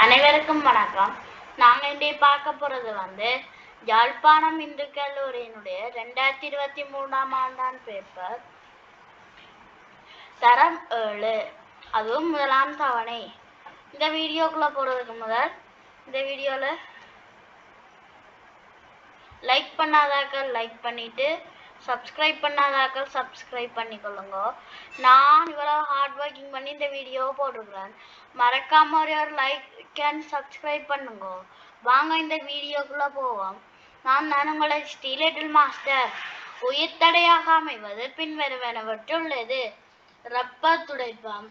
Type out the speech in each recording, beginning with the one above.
அனைவருக்கும் வணக்கம். நாங்க இன்றைய பார்க்க போறது யாழ்ப்பாணம் இந்து கல்லூரியினுடைய 2023ஆம் ஆண்டான் பேப்பர் தரம் 7, அதுவும் முதலாம் தவணை. இந்த வீடியோக்குள்ள போறதுக்கு முதல் இந்த வீடியோல லைக் பண்ணாதாக்கள் லைக் பண்ணிட்டு சப்ஸ்கிரைப் பண்ணாதாக்கள் சப்ஸ்கிரைப் பண்ணிக்கொள்ளுங்க. நான் இவ்வளவு ஹார்ட் ஒர்க்கிங் பண்ணி இந்த வீடியோவை போட்டிருக்கிறேன். மறக்காம ஒரு லைக் அண்ட் சப்ஸ்கிரைப் பண்ணுங்க. வாங்க இந்த வீடியோக்குள்ள போவோம். நான் உங்களை ஸ்ரீலிட்டில் மாஸ்டர். உயிர்த்தடையாக அமைவது பின்வருவனவற்றுள்ளது: ரப்பர் துடைப்பம்,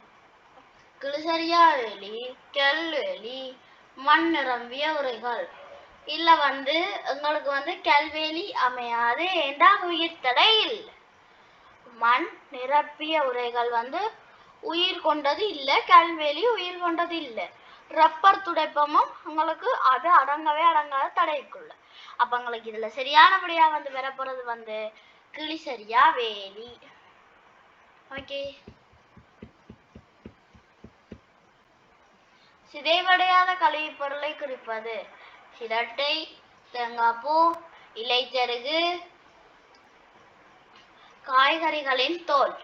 கிளிசரியா வேலி, கல்வேலி, மண் நிரம்பிய உரைகள். இல்ல எங்களுக்கு கல்வேலி அமையாது. ஏண்டா உயிர்த்தடை இல்லை. மண் நிரப்பிய உரைகள் உயிர் கொண்டது இல்லை. கல்வேலி உயிர் கொண்டது இல்லை. ரப்பர் துடைப்பமும் உங்களுக்கு அது அடங்கவே அடங்காத தடைக்குள்ள. அப்ப உங்களுக்கு இதுல சரியானபடியா வரப்போறது கிளிசரியா வேலி. ஓகே. சிதைவடையாத கழிவுப் பொருளை குறிப்பது: சிரட்டை, தேங்காய்ப்பூ, இலைச்சருகு, காய்கறிகளின் தோல்.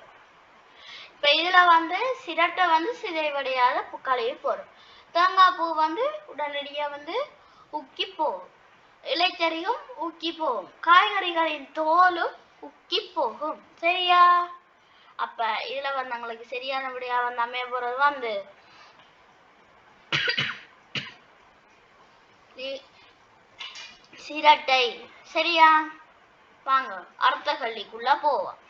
இப்ப இதுல சிரட்டை சிதைவடையாத கழிவுப் பொருள். தேங்காய்ப்பூ உடனடியா உக்கி போகும். இலைச்சரிகும் உக்கி போகும். காய்கறிகளின் தோலும் உக்கி போகும். சரியா? அப்ப இதுல உங்களுக்கு சரியானபடியா அமைய போறது சிரட்டை. சரியா? வாங்க அடுத்த கல்லிக்குள்ள போவோம்.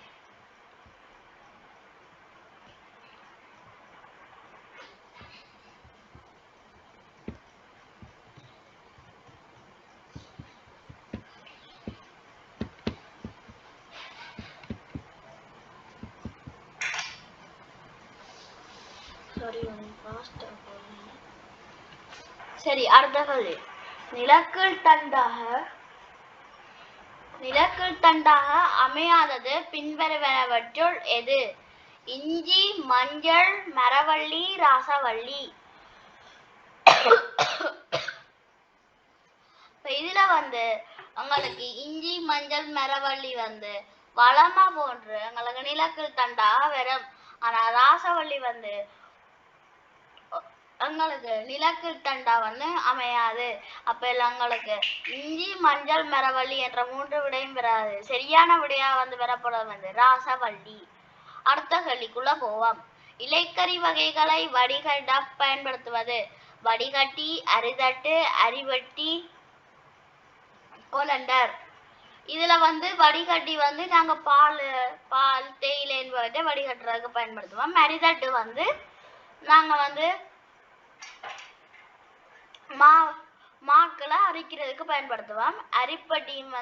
சரி, அடுத்த கல்வி. நிலக்கீழ் தண்டாக அமையாதது பின்வருவனவற்றுள் எது? இஞ்சி, மஞ்சள், மரவள்ளி, ராசவள்ளி. இதுல உங்களுக்கு இஞ்சி, மஞ்சள், மரவள்ளி வளமா போன்று உங்களுக்கு நிலக்கீழ் தண்டாக வரும். ஆனா ராசவள்ளி எங்களுக்கு நிலக்கீழ் தண்டா அமையாது. அப்ப எங்களுக்கு இஞ்சி, மஞ்சள், மரவள்ளி என்ற 3 விடையும் வராது. சரியான விடையா வரப்போறது ராசவள்ளி. அடுத்த கல்லிக்குள்ள போவோம். இலைக்கறி வகைகளை வடிகட்ட பயன்படுத்துவது: வடிகட்டி, அரிதட்டு, அரிவட்டி, கொலண்டர். இதுல வடிகட்டி நாங்க பால் தேயிலை என்பவற்றை வடிகட்டுறதுக்கு பயன்படுத்துவோம். அரிதட்டு நாங்க மாக்களை அரிக்கிறதுக்கு பயன்படுத்துவோம். அரிப்பட்டியும்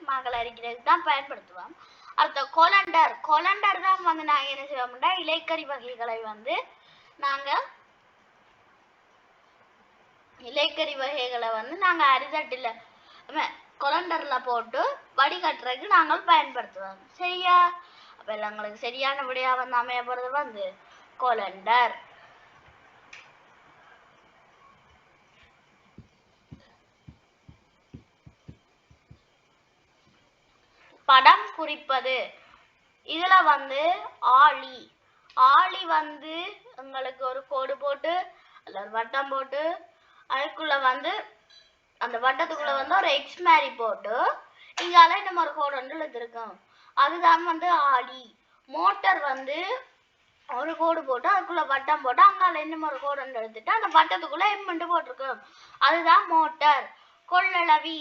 மாக்களை அரிக்கிறதுக்கு தான் பயன்படுத்துவோம். அடுத்த கொலண்டர் தான் நாங்க என்ன செய்வோம்னா இலைக்கறி வகைகளை நாங்க அரிதட்டுல கொலண்டர்ல போட்டு வடிகட்டுறதுக்கு நாங்கள் பயன்படுத்துவோம். சரியா? அப்ப எங்களுக்கு சரியான விடையா அமைய போறது கொலண்டர். படம் குறிப்பது: இதுல ஆளி உங்களுக்கு ஒரு கோடு போட்டு அல்லது வட்டம் போட்டு அதுக்குள்ள அந்த வட்டத்துக்குள்ள ஒரு எக்ஸ் மாதிரி போட்டு இங்கால இந்த மாதிரி கோடு எழுதிருக்கும். அதுதான் ஆளி. மோட்டார் ஒரு கோடு போட்டு அதுக்குள்ள வட்டம் போட்டு அங்கால இன்னும் ஒரு கோடு எடுத்துட்டு அந்த வட்டத்துக்குள்ள எம்மெண்டு போட்டிருக்கும். அதுதான் மோட்டார். கொள்ளளவி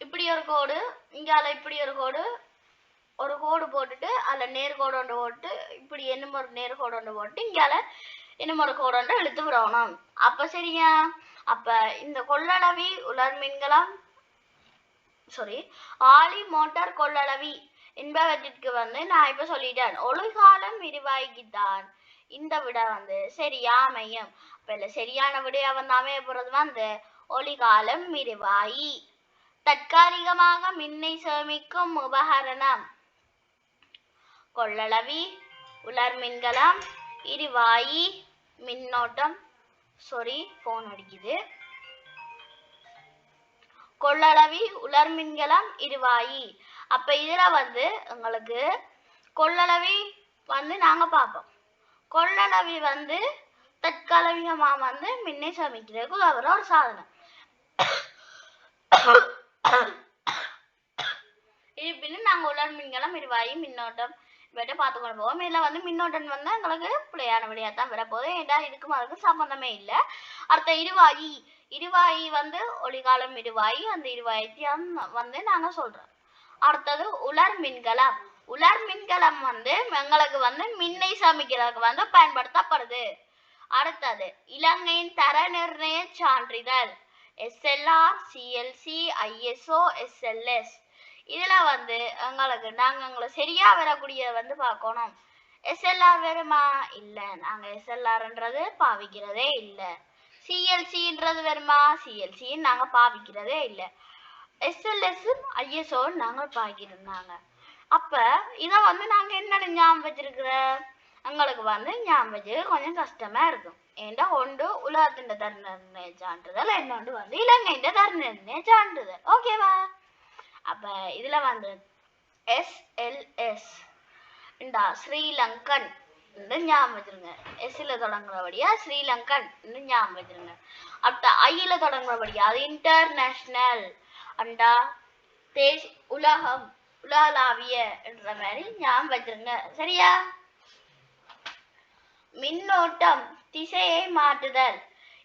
இப்படி ஒரு கோடு, இங்கால இப்படி ஒரு கோடு போட்டுட்டு அதுல நேர்கோடு ஒன்று போட்டு இப்படி என்னும் ஒரு நேர்கோடு ஒன்று போட்டு இங்கால இன்னும் ஒரு கோடு ஒன்று இழுத்து விடணும். அப்ப சரியா? அப்ப இந்த கொள்ளளவி உலர் மின்கலம் ஆளி, மோட்டார், கொள்ளளவி என்பவற்றிற்கு நான் இப்ப சொல்லிட்டேன். ஒளிகாலம் விரிவாய்க்குத்தான் இந்த விட சரியா அமையும். அப்ப சரியான விடையா அமைய போறது ஒளிகாலம் விரிவாயி. தற்காலிகமாக மின்னை சேமிக்கும் உபகரணம்: கொள்ளளவி, உலர் மின்கலம், இருவாயி மின்னோட்டம் போன் அடிக்குது. கொள்ளளவி உலர் மின்கலம் இருவாயி. அப்ப இதுல வந்து உங்களுக்கு கொள்ளளவி வந்து நாங்க பார்ப்போம். கொள்ளளவி வந்து தற்காலிகமா வந்து மின்னை சமைக்கிறதுக்கு உதவுற ஒரு சாதனம். இருப்பினும் நாங்க உலர் மின்கலம் இருவாயி மின்னோட்டம் இவற்றை பார்த்துக்கொண்டு போவோம். இதுல வந்து மின்னோட்டம் வந்து எங்களுக்கு பிள்ளையான வழியா தான் வரப்போகுது. ஏன்னா இதுக்கும் அதுக்கு சம்பந்தமே இல்லை. அடுத்த இருவாயி. இருவாயி வந்து ஒளிகாலம் இருவாயி. அந்த இருவாயத்தையும் வந்து நாங்க சொல்றோம். அடுத்தது உலர் மின்கலம். உலர் மின்கலம் வந்து எங்களுக்கு வந்து மின்னை சமைக்கிறதுக்கு வந்து பயன்படுத்தப்படுது. அடுத்தது இலங்கையின் தர நிர்ணய சான்றிதழ் SLR, CLC, ISO, SLS. இதுல வந்து எங்களை சரியா வரக்கூடிய வந்து பார்க்கணும். SLR வருமா? இல்ல, நாங்க SLRன்றது பாவிக்கிறதே இல்ல. CLCன்றது வருமா? CLC நாங்க பாவிக்கிறதே இல்ல. SLS ISO நாங்க பாவிக்கிறோம். அப்ப இத வந்து நாங்க என்ன ஞாபகம் வச்சிருக்கிற எங்களுக்கு வந்து ஞாபகம் வச்சு கொஞ்சம் கஷ்டமா இருக்கும். ஏண்டா ஒன்று உலகத்தின் தர நிர்ணய சான்றிதழ், இன்னொன்று வந்து இலங்கையின் தர நிர்ணய சான்றிதழ். ஓகேவா? அப்ப இதுல வந்து SLS ஸ்ரீலங்கன் ஞாபகம் வச்சிருங்க. எஸ்ல தொடங்குறபடியா ஸ்ரீலங்கன் ஞாபகம் வச்சிருங்க. அடுத்த ஐல தொடங்குறபடியா அது இன்டர்நேஷனல் அண்டா உலகம் உலகளாவிய என்ற மாதிரி ஞாபகம் வச்சிருங்க. சரியா? மின்னோட்டம் திசையை மாற்றுதல்.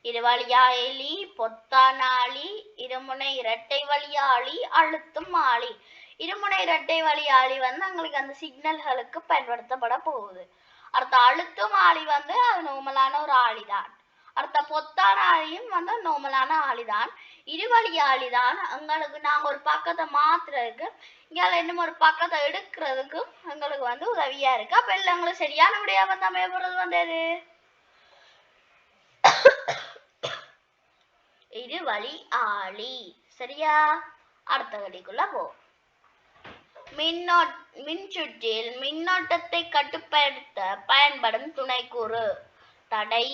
இருவழியாழி, பொத்தானாழி, இருமுனை இரட்டை வழியாழி, அழுத்தும் ஆழி. இருமுனை இரட்டை வழியாழி வந்து எங்களுக்கு அந்த சிக்னல்களுக்கு பயன்படுத்தப்பட போகுது. அடுத்த அழுத்தும் ஆழி வந்து அது நோமலான ஒரு ஆழிதான். அடுத்த பொத்தான ஆழியும் வந்து நோமலான ஆழிதான். இருவழி ஆழிதான் எங்களுக்கு நாங்க ஒரு பக்கத்தை மாத்துறதுக்கு இங்க இன்னும் ஒரு பக்கத்தை எடுக்கிறதுக்கும் எங்களுக்கு வந்து உதவியா இருக்கு. அப்ப இல்ல எங்களுக்கு சரியான விடையா வந்து அமைய போறது வந்தது இருவழி ஆழி. சரியா? அடுத்த வழிக்குள்ள போ. மின்சுற்றில் மின்னோட்டத்தை கட்டுப்படுத்த பயன்படும் துணைக்கூறு தடை,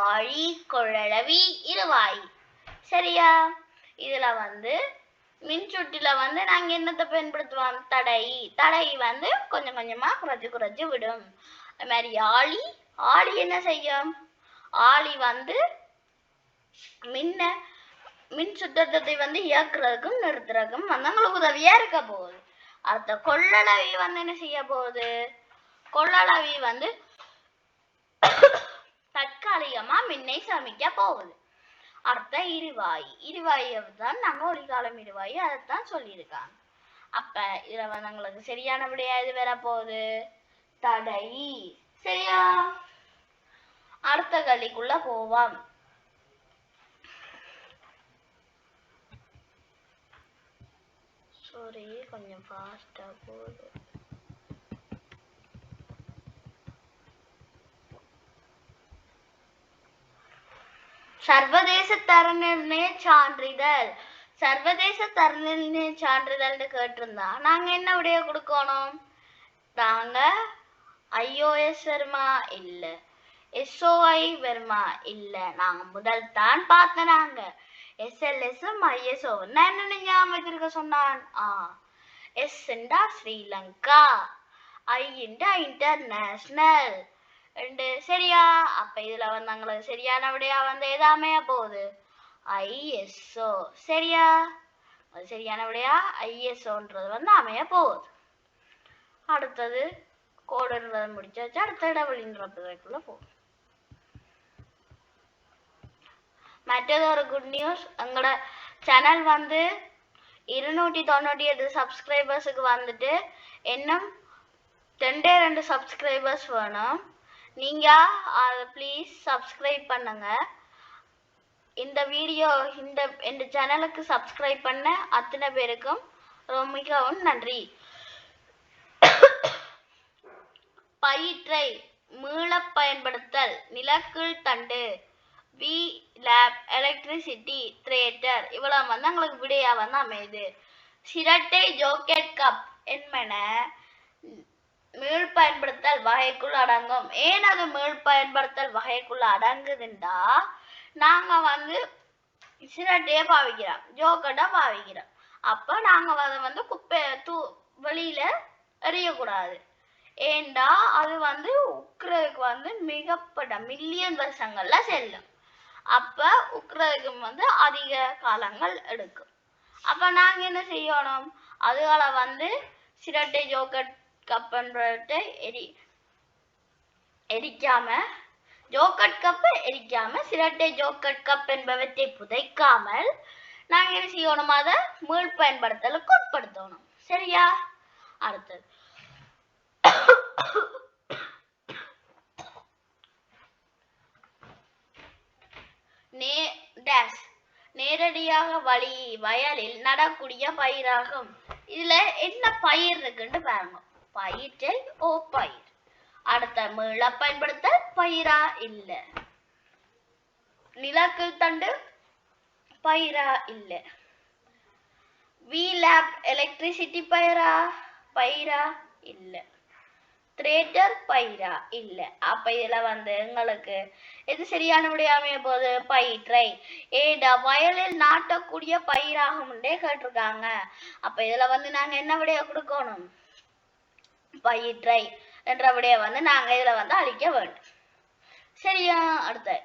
ஆழி, கொள்ளளவி, இருவாயி. சரியா? இதுல வந்து மின்சுற்றில வந்து நாங்க என்னத்தை பயன்படுத்துவோம்? தடை. தடை வந்து கொஞ்சம் கொஞ்சமா குறைச்சு விடும். அது மாதிரி ஆழி என்ன செய்யும்? ஆழி வந்து மின் சுத்தத்தை வந்து இயக்குறதுக்கும் நிறுத்துறதுக்கும் வந்து உங்களுக்கு உதவியா இருக்க போகுது. அடுத்த கொள்ளளவி வந்து என்ன செய்ய போகுது? கொள்ளளவி வந்து தற்காலிகமா மின்னை சமைக்க போகுது. அடுத்த இருவாயை தான் நாங்க ஒளிகாலம் இருவாயி அதைத்தான் சொல்லியிருக்காங்க. அப்ப இதுல வந்து உங்களுக்கு சரியான விடையா இது வர போகுது தடை. சரியா? அடுத்த கலிக்குள்ள போவோம். சாரி, கொஞ்சம் ஃபாஸ்டா போகுது. சர்வதேச தர நிர்ணய சான்றிதழ். சர்வதேச தர நிர்ணய சான்றிதழ்னு கேட்டிருந்தா நாங்க என்ன விடைய கொடுக்கணும்? நாங்க IOS வருமா? இல்ல. SOI வருமா? இல்ல. நாங்க முதல் தான் பார்த்த நாங்க SLS ISO நான் என்ன ஞாபகம் வச்சிருக்க சொன்னான்? S Sri Lanka, I international. சரியா? அப்ப இதுல வந்து எங்களுக்கு சரியான விடையா வந்து எது அமைய போகுது? ISO. சரியா? அது சரியான விடையா ISOன்றது வந்து அமைய போகுது. அடுத்தது கோடுன்றது முடிச்சாச்சு. அடுத்த இடவெளின்றதுக்குள்ள போகும். மற்றது ஒரு குட் நியூஸ், எங்களோட சேனல் வந்து 298 சப்ஸ்கிரைபர்ஸுக்கு வந்துட்டு இன்னும் 2 சப்ஸ்கிரைபர்ஸ் வேணும். நீங்க அதை ப்ளீஸ் சப்ஸ்கிரைப் பண்ணுங்க. இந்த வீடியோ இந்த சேனலுக்கு சப்ஸ்கிரைப் பண்ண அத்தனை பேருக்கும் மிகவும் நன்றி. பயிற்றை மீள பயன்படுத்தல், நிலக்கீழ் தண்டு, VLAB, எலக்ட்ரிசிட்டி, தியேட்டர் இவ்வளவு வந்து எங்களுக்கு விடையா வந்து அமையுது. சிரட்டை ஜோக்கெட் கப் என்பன மீள் பயன்படுத்தல் வகைக்குள் அடங்கும். ஏன் அது மீள் பயன்படுத்தல் வகைக்குள்ள அடங்குதுண்டா, நாங்க வந்து சிரட்டையை பாவிக்கிறோம், ஜோக்கட்டை பாவிக்கிறோம். அப்ப நாங்க அதை வந்து வெளியில எறியக்கூடாது. ஏண்டா அது வந்து உக்குறதுக்கு வந்து மிகப்பட்ட மில்லியன் வருஷங்கள்ல செல்லும். அப்ப உக்குறதுக்கு வந்து அதிக காலங்கள் எடுக்கும். அப்ப நாங்க என்ன செய்யணும், அதுகளை வந்து சிரட்டை ஜோக்கட் கப்ன்றதை எரிக்காம, ஜோக்கட் கப்பை எரிக்காம சிரட்டை ஜோக்கட் கப் என்பவற்றை புதைக்காமல் நாங்க என்ன செய்யணும், அதை மீள் பயன்படுத்தலுக்கு உட்படுத்தணும். சரியா? அடுத்தது நேரடியாக வயலில் நடக்கூடிய பயிராகும். இதுல என்ன பயிர் இருக்குன்னு பாருங்க. பயிற்றை ஓ பயிர். அடுத்த மீள பயன்படுத்தல் பயிரா இல்ல. நிலக்கல் தண்டு பயிரா இல்ல. VLAB எலக்ட்ரிசிட்டி பயிரா இல்ல. திரேட்டர் பயிரா இல்ல. அப்ப இதுல வந்து எங்களுக்கு எது சரியான விடையா அமைய போகுது? பயிற்றை. ஏடா வயலில் நாட்டக்கூடிய பயிராகும் கேட்டிருக்காங்க. அப்ப இதுல வந்து நாங்க என்ன விடைய கொடுக்கணும்? பயிற்றை என்ற விடைய வந்து நாங்க இதுல வந்து அழிக்க வேண்டும். சரியா? அடுத்த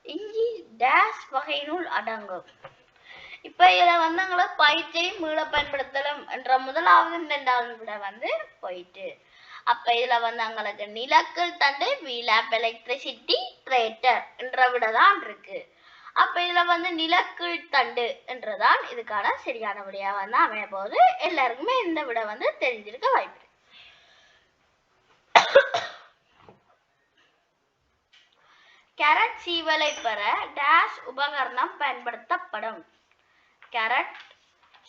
இஞ்சி டேஷ் வகையினுள் அடங்கும். இப்ப இதுல வந்து எங்களுக்கு பயிற்றை மீள பயன்படுத்தலும் என்ற முதலாவது இரண்டாவது விட வந்து போயிட்டு. அப்ப இதுல வந்து எங்களுக்கு நிலக்கல் தண்டு VLAB எலக்ட்ரிசிட்டி திரேட்டர் என்ற விடதான் இருக்கு. அப்ப இதுல வந்து நிலக்கல் தண்டு என்றதான் இதுக்கான சரியான விடையா வந்து அமைய போது. எல்லாருக்குமே இந்த விட வந்து தெரிஞ்சிருக்க வாய்ப்பு. கேரட் சீவலை பெற டேஷ் உபகரணம் பயன்படுத்தப்படும். கேரட்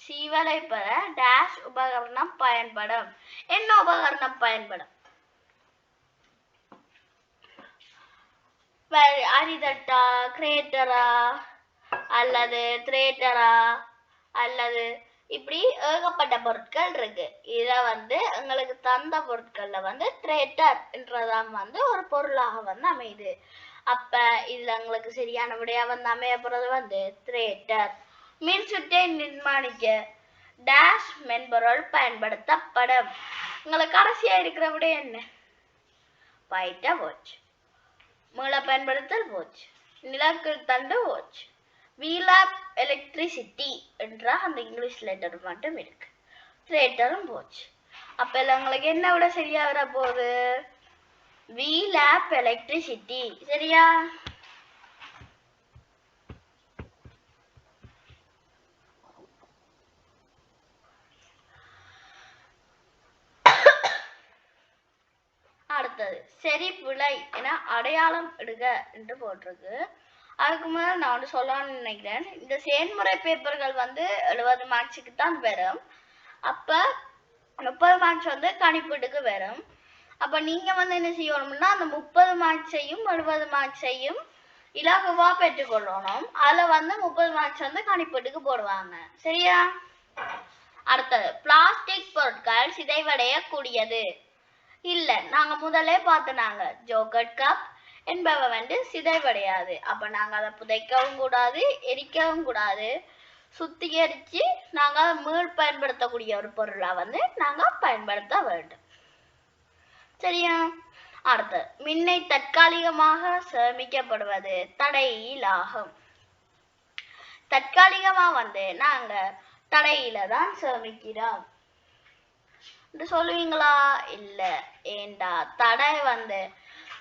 சீவலை பெற டேஷ் உபகரணம் பயன்படும். என்ன உபகரணம் பயன்படும்? அரிதட்டா, கிரேட்டரா அல்லது திரேட்டரா அல்லது இப்படி ஏகப்பட்ட பொருட்கள் இருக்கு. இத வந்து எங்களுக்கு தந்த பொருட்கள்ல வந்து திரேட்டர் என்றதான் வந்து ஒரு பொருளாக வந்து அமையுது. அப்ப இதுல எங்களுக்கு சரியான விடையா வந்து அமைய போறது வந்து திரேட்டர். மின்சுற்றை நிர்மாணிக்க டேஷ் மென்பொருள் பயன்படுத்தப்படும். உங்களுக்கு கடைசியா இருக்கிற விட என்ன? பயிட்ட போச்சு, மீள பயன்படுத்தல் போச்சு, நிலக்கல் தண்டு போச்சு, VLAB எலக்ட்ரிசிட்டி என்ற அந்த இங்கிலீஷ் லெட்டர் மட்டும் இருக்கு, திரேட்டரும் போச்சு. அப்ப உங்களுக்கு என்ன விட சரியா வர போகுது? VLAB electricity. சரியா? அடுத்தது சரி பிழை என அடையாளம் இடுக என்று போட்டிருக்கு. அதுக்கு முன்னாடி நான் வந்து சொல்லணும்னு நினைக்கிறேன். இந்த செயல்முறை பேப்பர்கள் வந்து 70 மார்க்ஸுக்கு தான் வரும். அப்ப 30 மார்க்ஸ் வந்து கணிப்பீட்டுக்கு வரும். அப்ப நீங்க வந்து என்ன செய்யணும்னா அந்த 30 மார்க்ஸையும் 70 மார்க்ஸையும் இலகுவா பெற்றுக்கொள்ளணும். அதுல வந்து 30 மார்க்ஸ் வந்து கணிப்பீட்டுக்கு போடுவாங்க. சரியா? அடுத்தது பிளாஸ்டிக் பொருட்கள் சிதைவடைய கூடியது. இல்ல, நாங்க முதலே பார்த்தனாங்க ஜோக்கட் கப் என்பவ வந்து சிதைவடையாது. அப்ப நாங்க அதை புதைக்கவும் கூடாது, எரிக்கவும் கூடாது. சுத்திகரிச்சு நாங்க மீள் பயன்படுத்தக்கூடிய ஒரு பொருளா வந்து நாங்க பயன்படுத்த வேண்டும். சரியா? அடுத்து மின்னை தற்காலிகமாக சேமிக்கப்படுவது தடையிலாகும். தற்காலிகமா வந்து நாங்க தடையில தான் சேமிக்கிறோம் சொல்லுவீங்களா? இல்ல. ஏண்டா தடை வந்து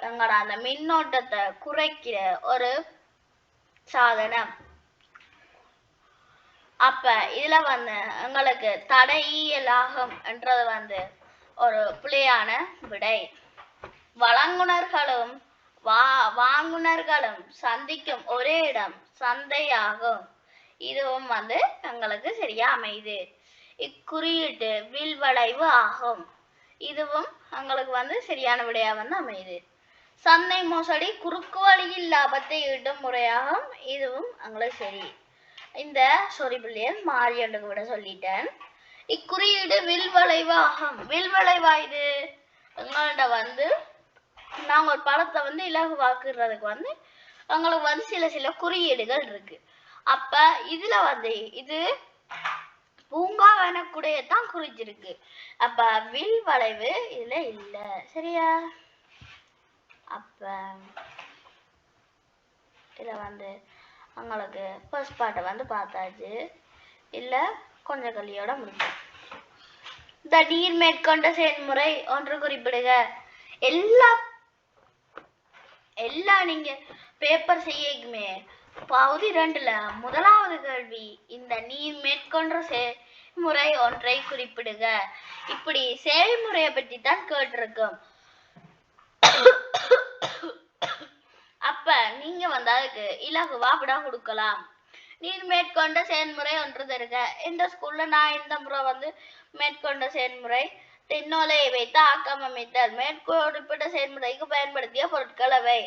எங்களோட அந்த மின்னோட்டத்தை குறைக்கிற ஒரு சாதனம். அப்ப இதுல வந்து எங்களுக்கு தடையியலாகும் என்றது வந்து ஒரு பிழையான விடை. வழங்குனர்களும் வாங்குனர்களும் சந்திக்கும் ஒரே இடம் சந்தையாகும். இதுவும் வந்து எங்களுக்கு சரியா அமையுது. இக்குறியீட்டு வில்வளைவு ஆகும். இதுவும் எங்களுக்கு வந்து சரியான விடையா வந்து அமையுது. சந்தை மோசடி குறுக்கு வழியில் லாபத்தை ஈட்டும் முறையாகும். இதுவும் எங்களுக்கு சரி. இந்த சொரிபிள்ளையன் மாரியண்டுக்கு விட சொல்லிட்டேன். இக்குறியீடு வில்வளைவாகும். வில்வளைவா இது எங்கள்கிட்ட வந்து நாங்க ஒரு படத்தை வந்து இலகுவாக்குறதுக்கு வந்து உங்களுக்கு வந்து சில குறியீடுகள் இருக்கு. அப்ப இதுல வந்து இது பூங்காவனக்குடையதான் குறிச்சிருக்கு. அப்ப வில் வளைவு இதுல இல்ல. சரியா? அப்ப இதுல வந்து உங்களுக்கு ஃபர்ஸ்ட் பார்ட்டை வந்து பார்த்தாச்சு. இல்ல கொஞ்சம் கல்லியோட முடியும். இந்த நீர் மேற்கொண்ட செயல்முறை ஒன்று குறிப்பிடுக. எல்லா நீங்க பேப்பர் செய்யுமே பகுதி 2ல முதலாவது கேள்வி இந்த நீர் மேற்கொண்ட செயல்முறை ஒன்றை குறிப்பிடுக. இப்படி செயல்முறையை பற்றி தான் கேட்டிருக்கும். அப்ப நீங்க வந்து அதுக்கு இலகுவா விட கொடுக்கலாம். நீர் மேற்கொண்ட செயல்முறை ஒன்று தருக. இந்த ஸ்கூல்ல நான் இந்த முறை வந்து மேற்கொண்ட செயல்முறை தென்னோலையை வைத்து ஆக்கம் அமைத்தல். மேற்கொள்ளப்பட்ட செயல்முறைக்கு பயன்படுத்திய பொருட்கள் அவை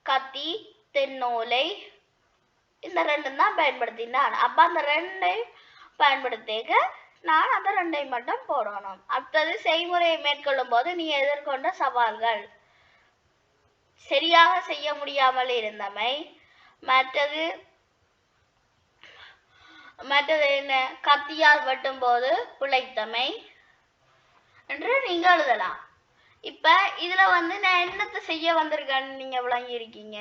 கத்தி தென்னோலை. இந்த 2 தான் பயன்படுத்தினான். அப்ப அந்த 2 பயன்படுத்திக்க நான் அந்த 2 மட்டும் போடணும். அடுத்தது செய்முறையை மேற்கொள்ளும் போது நீ எதிர்கொண்ட சவால்கள். சரியாக செய்ய முடியாமல் இருந்தமை. மற்றது என்ன? கத்தியால் வெட்டும் போது பிழைத்தமை என்று நீங்க எழுதலாம். இப்ப இதுல வந்து நான் என்னத்தை செய்ய வந்திருக்கேன்னு நீங்க விளங்கி இருக்கீங்க.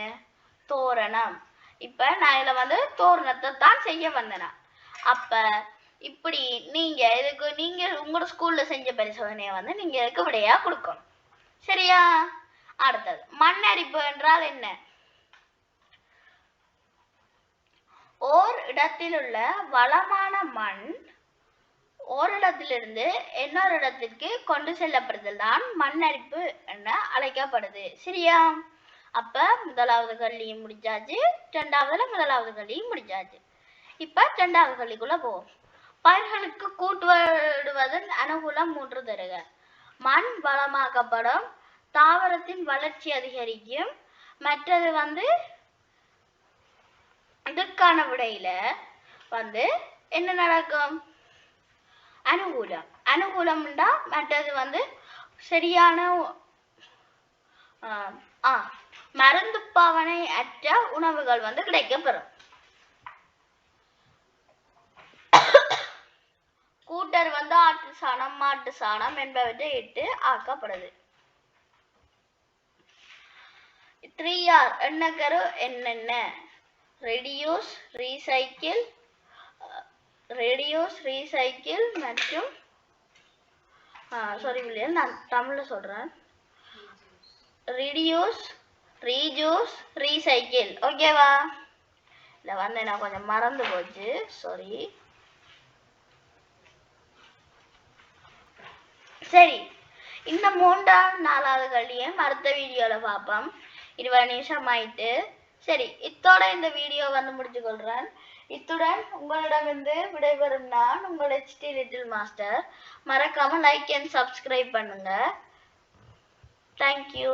தோரணம். இப்ப நான் இதுல வந்து தோரணத்தை தான் செய்ய வந்தேன். அப்ப இப்படி நீங்க உங்களோட ஸ்கூல்ல செஞ்ச பரிசோதனையை வந்து நீங்க இதுக்கு விடையா கொடுக்கணும். சரியா? அடுத்தது மண்ணரிப்பு என்றால் என்ன? ஓர் இடத்தில் உள்ள வளமான மண் ஓரிடத்திலிருந்து இன்னொரு இடத்திற்கு கொண்டு செல்லப்படுதல் தான் மண்ணரிப்பு என அழைக்கப்படுது. சரியா? அப்ப முதலாவது கல்லியும் முடிச்சாச்சு. 2வதுல முதலாவது கல்லியும் முடிச்சாச்சு. இப்ப 2வது கல்லிக்குள்ள போவோம். பயிர்களுக்கு கூட்டுவதன் அனுகூலம் 3 தருக. மண் வளமாக்கப்படும். தாவரத்தின் வளர்ச்சி அதிகரிக்கும். மற்றது வந்து இதற்கான விடையில வந்து என்ன நடக்கும்? அனுகூலம்டா மற்றது வந்து சரியான மருந்து பாவனை அற்ற உணவுகள் வந்து கிடைக்கப்பெறும். கூட்டர் வந்து ஆட்டு சாணம் மாட்டு சாணம் என்பவற்றை இட்டு ஆக்கப்படுது. 3R எண்ணக்கரு என்னென்ன? ரெடியூஸ், ரீசைக்கிள் மற்றும் நான் தமிழ்ல சொல்றேன். Reduce, reuse, recycle. ஓகேவா? இல்ல வந்து நான் கொஞ்சம் மறந்து போச்சு. சாரி. சரி, இந்த 3ஆவது 4வது கல்லியும் அடுத்த வீடியோல பார்ப்போம். 20 நிமிஷம் ஆயிட்டு. சரி, இத்தோட இந்த வீடியோ வந்து முடிச்சு கொள்றேன். இத்துடன் உங்களிடமிருந்து விடைபெறும் நான் உங்கள் HT லிட்டில் மாஸ்டர். மறக்காம லைக் அண்ட் சப்ஸ்கிரைப் பண்ணுங்க. தேங்க்யூ.